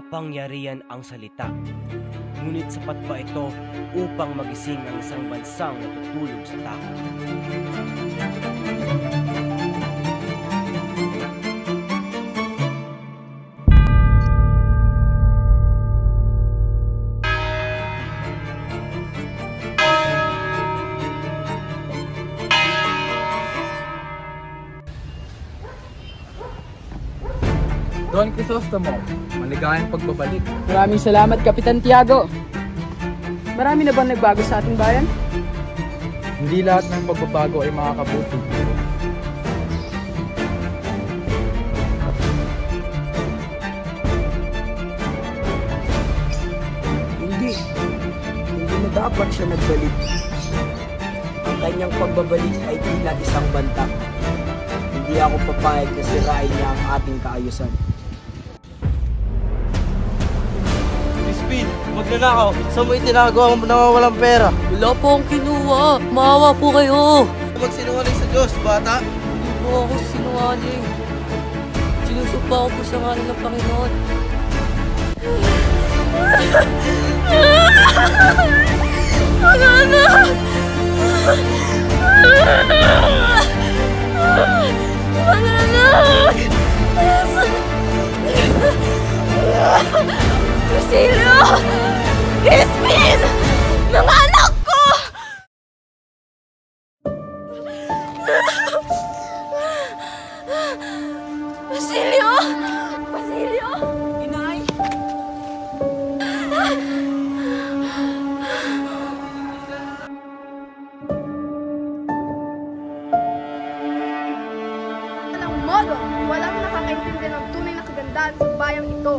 makapangyarihan ang salita. Ngunit sapat ba ito upang magising ang isang bansang natutulog sa takot? Don Crisostomo, maligayang pagbabalik. Maraming salamat, Kapitan Tiago. Marami na bang nagbago sa ating bayan? Hindi lahat ng pagbabago ay makakabuti. Hindi na dapat siya nagbalik. Ang kanyang pagbabalik ay tila isang banta. Hindi ako papayag na sirain niya ang ating kaayusan. Crispin, magnanakaw. Saan mo itinagawa ang nawawalang pera? Wala po akong kinuha. Maawa po kayo. Magsinungaling sa Diyos, bata. Hindi po ako sinungaling. Sinusumpa ko po sa ngalan ng Panginoon. Mga anak! Mga anak! Lucilio! Crispin! Mga anak ko! Lucilio! Lucilio! Inay! Walang modo, walang nakakaintindi ng tunay na kagandahan sa bayang ito.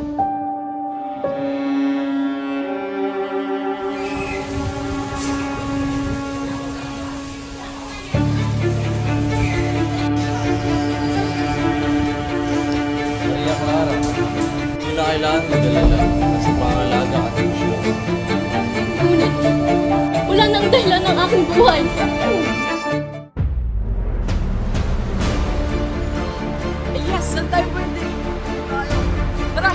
Maria Clara, hindi na kailangan mag-alala sa pangalaga at ilusyon. Ngunit, wala nang dahilan ng aking buhay. Elias, saan tayo pwede? Tara!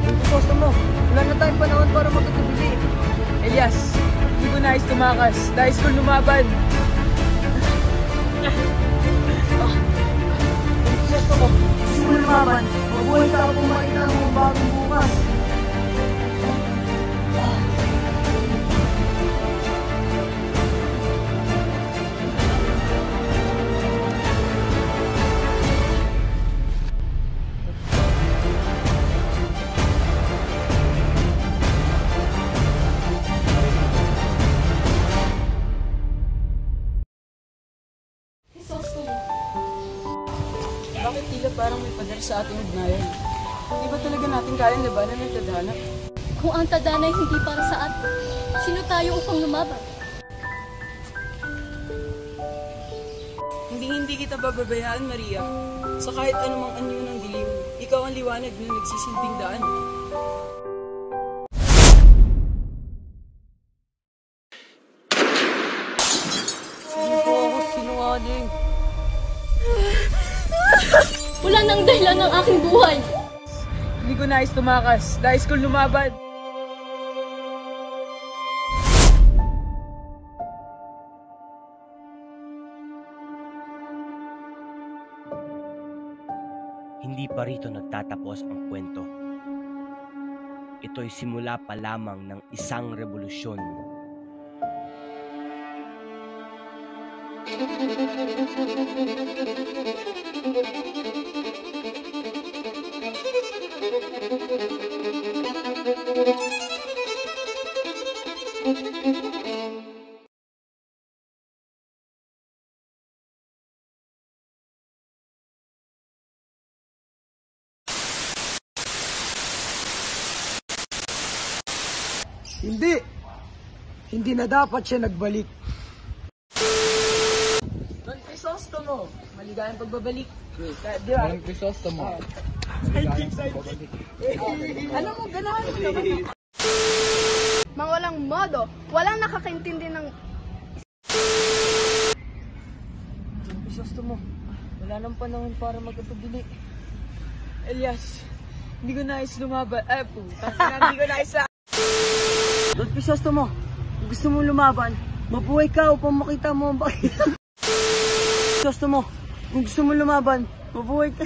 Crisostomo, wala na tayong panahon para magkatubili. Elias, hindi ko nais tumakas. Nais ko lumaban. Crisostomo, gusto mo lumaban. Mabuhay ka kung makita mo ang bagong bukas. Bakit tila parang may pader sa ating ugnayan? Di ba talaga natin kayang labanan ng tadhana? Kung ang tadhana ay hindi para sa atin, sino tayo upang lumaban? Hindi kita bababayaan, Maria. Sa kahit anumang anyo ng dilim, ikaw ang liwanag na nagsisilbing daan. Hindi po ako sinungaling. Wala nang dahilan ng aking buhay. Hindi ko nais tumakas. Nais ko lumaban. Hindi pa rito nagtatapos ang kwento. Ito'y simula pa lamang ng isang revolusyon. Hindi na dapat siya nagbalik. Don Crisostomo, maligayang pagbabalik. Di ba? Don Crisostomo, maligayang pagbabalik. Alam mo, ganahan mo naman. Mga walang modo, walang nakakaintindi ng... Don Crisostomo, wala nang panahon para magkatubili. Elias, Hindi ko nais lumaban. Hindi ko nais sa... Lord Crisostomo, kung gusto mo lumaban, mabuhay ka upang makita mo ang bakit. Crisostomo, kung gusto mo lumaban, mabuhay ka.